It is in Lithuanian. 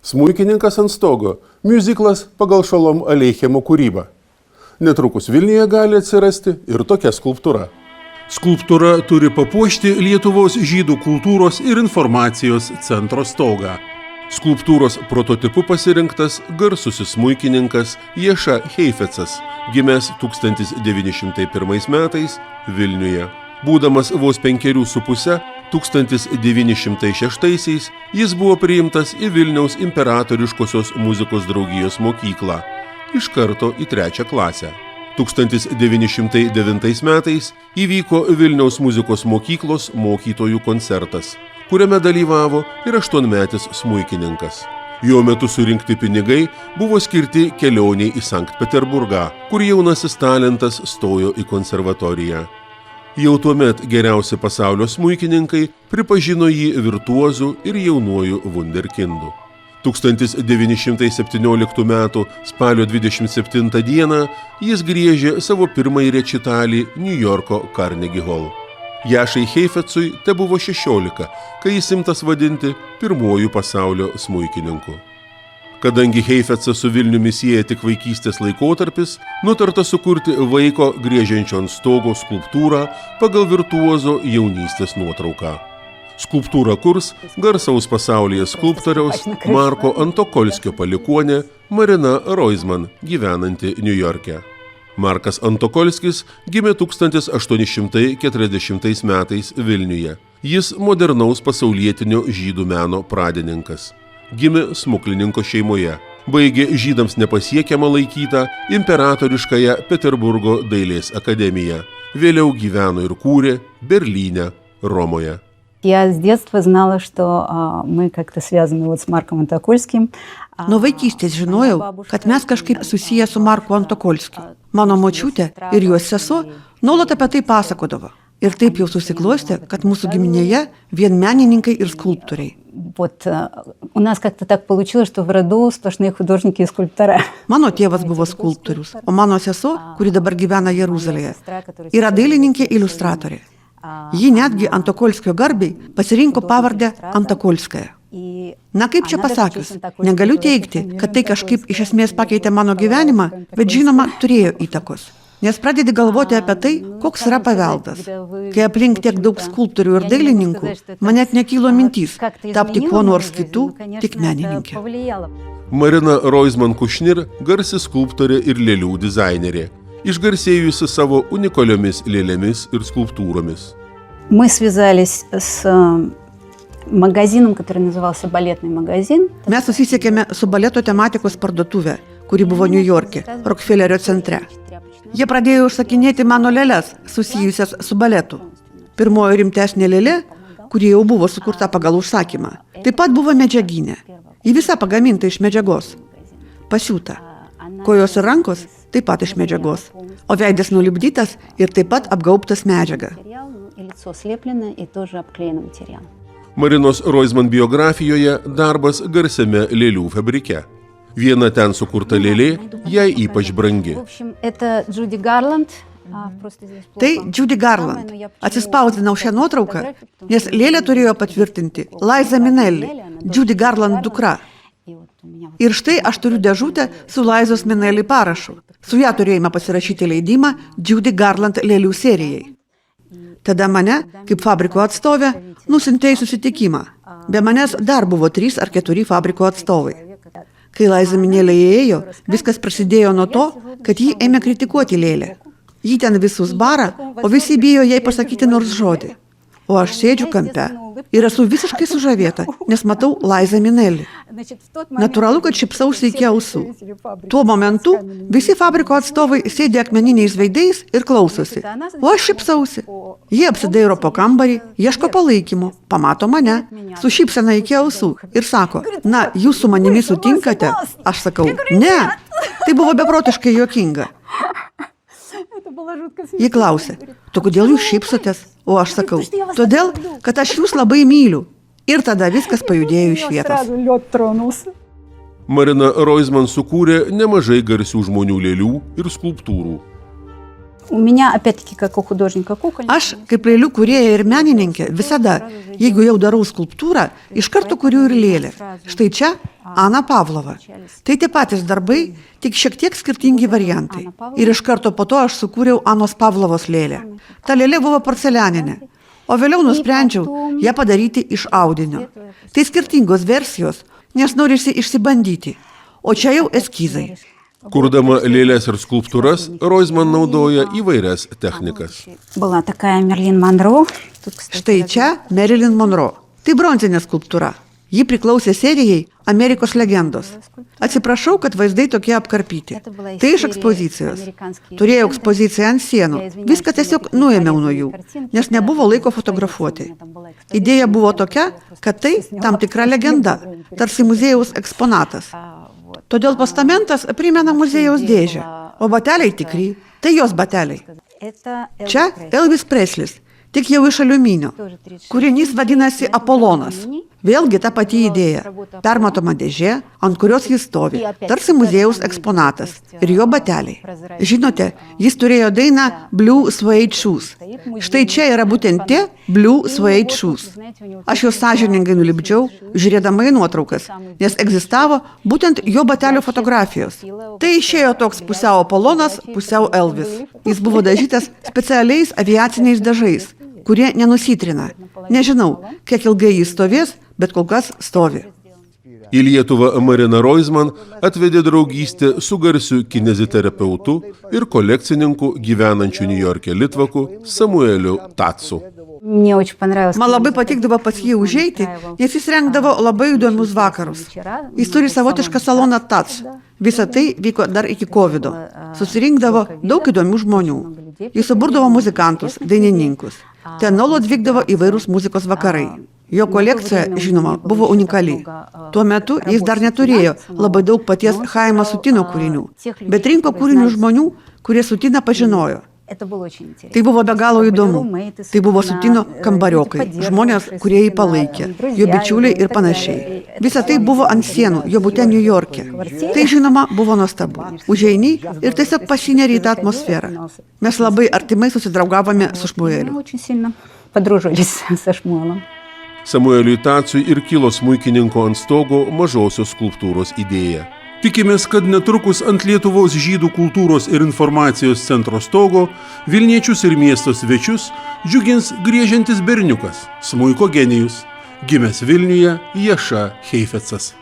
Smuikininkas ant stogo – miuziklas pagal Šolom Aleichemo kūrybą. Netrukus Vilniuje gali atsirasti ir tokia skulptūra. Skulptūra turi papuošti Lietuvos žydų kultūros ir informacijos centro stogą. Skulptūros prototipu pasirinktas garsusis smuikininkas Ješa Heifecas, gimęs 1901 metais Vilniuje. Būdamas vos 5,5, 1906 jis buvo priimtas į Vilniaus imperatoriškosios muzikos draugijos mokyklą, iš karto į 3. klasę. 1909 metais įvyko Vilniaus muzikos mokyklos mokytojų koncertas, kuriame dalyvavo ir 8-metis smuikininkas. Jo metu surinkti pinigai buvo skirti kelioniai į Sankt Peterburgą, kur jaunasis talentas stojo į konservatoriją. Jau tuomet geriausi pasaulio smuikininkai pripažino jį virtuozų ir jaunuoju vunderkindu. 1917 m. spalio 27 d. jis griežė savo pirmąjį rečitalį Niujorko Carnegie Hall. Ješai Heifecui tebuvo 16, kai jis imtas vadinti pirmuoju pasaulio smuikininku. Kadangi Heifecą su Vilniumi sieja tik vaikystės laikotarpis, nutarta sukurti vaiko griežiančio ant stogo skulptūrą pagal virtuozo jaunystės nuotrauką. Skulptūrą kurs garsaus pasaulyje skulptoriaus Marko Antokolskio palikuonė Marina Roizman, gyvenanti Niujorke. Markas Antokolskis gimė 1840 metais Vilniuje. Jis modernaus pasaulietinio žydų meno pradininkas. Gimė smuklininko šeimoje. Baigė žydams nepasiekiamą laikytą imperatoriškąją Peterburgo dailės akademiją. Vėliau gyveno ir kūrė Berlyne, Romoje. Я с детства знала, что мы как-то связаны вот с Марком Антокольским. Nuo vaikystės žinojau, kad mes kažkaip susiję su Marku Antokolskiu. Mano močiutė ir jos sesuo nuolat apie tai pasakodavo. Ir taip jau susiklostė, kad mūsų giminėje vien menininkai ir skulptoriai. Вот у нас как-то так получилось, что в роду сплошные художники и скульптора. Mano tėvas buvo skulptorius, o mano sesuo, kuri dabar gyvena Jeruzalėje, yra dailininkė iliustratorė. Ji netgi Antokolskio garbei pasirinko pavardę Antokolskaja. Na kaip čia pasakius, negaliu teigti, kad tai kažkaip iš esmės pakeitė mano gyvenimą, bet žinoma turėjo įtakos. Nes pradedi galvoti apie tai, koks yra paveldas. Kai aplink tiek daug skulptorių ir dailininkų, man net nekylo mintys tapti kuo nors kitų, tik menininkė. Marina Roizman Kušnir garsi skulptorė ir lėlių dizainerė, išgarsėjusi savo unikaliomis lėlėmis ir skulptūromis. Мы связались с магазином, который назывался «Балетный магазин». Mes susisiekėme su baleto tematikos parduotuvė, kuri buvo Niujorke, Rokfelerio centre. Jie pradėjo užsakinėti mano lėles, susijusias su baletu. Pirmoji rimtesnė lėlė, kuri jau buvo sukurta pagal užsakymą, taip pat buvo medžiaginė. Ji visa pagaminta iš medžiagos. Pasiūta. Kojos ir rankos taip pat iš medžiagos, o veidas nulipdytas ir taip pat apgaubtas medžiaga. Marinos Roizman biografijoje darbas garsiame lėlių fabrike. Viena ten sukurta lėlė jai ypač brangi. Tai Judy Garland. Atsispausdinau šią nuotrauką, nes lėlę turėjo patvirtinti Liza Minnelli, Judy Garland dukra. Ir štai aš turiu dėžutę su Lizos Minnelli parašu. Su ją turėjome pasirašyti leidimą Judy Garland lėlių serijai. Tada mane, kaip fabriko atstovė, nusiuntė į susitikimą. Be manęs dar buvo 3 ar 4 fabriko atstovai. Kai Liza Minnelli įėjo, viskas prasidėjo nuo to, kad ji ėmė kritikuoti lėlę. Ji ten visus bara, o visi bijo jai pasakyti nors žodį. O aš sėdžiu kampe ir esu visiškai sužavėta, nes matau Lizą Minnelli. Natūralu, kad šypsausi iki ausų. Tuo momentu visi fabriko atstovai sėdė akmeniniais veidais ir klausosi. O aš šypsausi. Jie apsidairo po kambarį, ieško palaikymo, pamato mane, su šypsena iki ausų ir sako, na, jūs su manimi sutinkate? Aš sakau, ne, tai buvo beprotiškai juokinga. Ji klausė, tu kodėl jūs šypsotės? O aš sakau, todėl, kad aš jūs labai myliu. Ir tada viskas pajudėjo iš vietos. Marina Roizman sukūrė nemažai garsių žmonių lėlių ir skulptūrų. У меня, опять-таки, как у художника-кукольника. Aš, kaip lėlių kūrėja ir menininkė, visada, jeigu jau darau skulptūrą, iš karto kuriu ir lėlę. Štai čia Ana Pavlova. Tai tie patys darbai, tik šiek tiek skirtingi variantai. Ir iš karto po to aš sukūriau Anos Pavlovos lėlę. Ta lėlė buvo porcelianinė. O vėliau nusprendžiau ją padaryti iš audinio. Tai skirtingos versijos, nes norisi išsibandyti. O čia jau eskizai. Kurdama lėles ir skulptūras, Roizman naudoja įvairias technikas. Была такая Мерлин Монро. Тут, кстати, Štai čia Marilyn Monroe. Tai bronzinė skulptūra. Ji priklausė serijai Amerikos legendos. Atsiprašau, kad vaizdai tokie apkarpyti. Tai iš ekspozicijos. Turėjau ekspoziciją ant sienų. Viską tiesiog nuėmiau nuo jų, nes nebuvo laiko fotografuoti. Idėja buvo tokia, kad tai tam tikra legenda, tarsi muziejaus eksponatas. Todėl postamentas primena muziejaus dėžę, o bateliai tikri, tai jos bateliai. Čia Elvis Preslis, tik jau iš aliuminio. Kūrinys vadinasi Apolonas. Vėlgi ta pati idėja. Permatoma dėžė, ant kurios jis stovi, tarsi muziejaus eksponatas ir jo bateliai. Žinote, jis turėjo dainą Blue Suede Shoes. Štai čia yra būtent tie Blue Suede Shoes. Aš juos sąžiningai nulipdžiau, žiūrėdama į nuotraukas, nes egzistavo būtent jo batelių fotografijos. Tai išėjo toks pusiau Apolonas, pusiau Elvis. Jis buvo dažytas specialiais aviaciniais dažais, kurie nenusitrina. Nežinau, kiek ilgai jis stovės, bet kol kas stovi. Į Lietuvą Marina Roizman atvedė draugystę su garsiu kineziterapeutu ir kolekcininku gyvenančiu Niujorke litvaku Samueliu Tatsu. Мне очень понравилось. Man labai patikdavo pas jį užeiti, nes jis rengdavo labai įdomius vakarus. Jis turi savotišką saloną Tats. Visa tai vyko dar iki COVID-o. Susirinkdavo daug įdomių žmonių. Jis suburdavo muzikantus, dainininkus. Ten nuolat vykdavo įvairūs muzikos vakarai. Jo kolekcija, žinoma, buvo unikali. Tuo metu jis dar neturėjo labai daug paties Chaimo Sutino kūrinių, bet rinko kūrinių žmonių, kurie Sutiną pažinojo. Tai buvo be galo įdomu. Tai buvo Sutino kambariokai, žmonės, kurie jį palaikė, jo bičiuliai ir panašiai. Visa tai buvo ant sienų, jo bute Niujorke. Tai, žinoma, buvo nuostabu. Užeini ir tiesiog pasineri į tą atmosferą. Mes labai artimai susidraugavome su Šmueliu. Очень сильно подружились со Шмуэлом. Samueliui Tatsui ir kilo smuikininko ant stogo mažosios skulptūros idėja. Tikimės, kad netrukus ant Lietuvos žydų kultūros ir informacijos centro stogo Vilniečius ir miesto svečius džiugins griežiantis berniukas, smuiko genijus, gimęs Vilniuje Jaša Heifecas.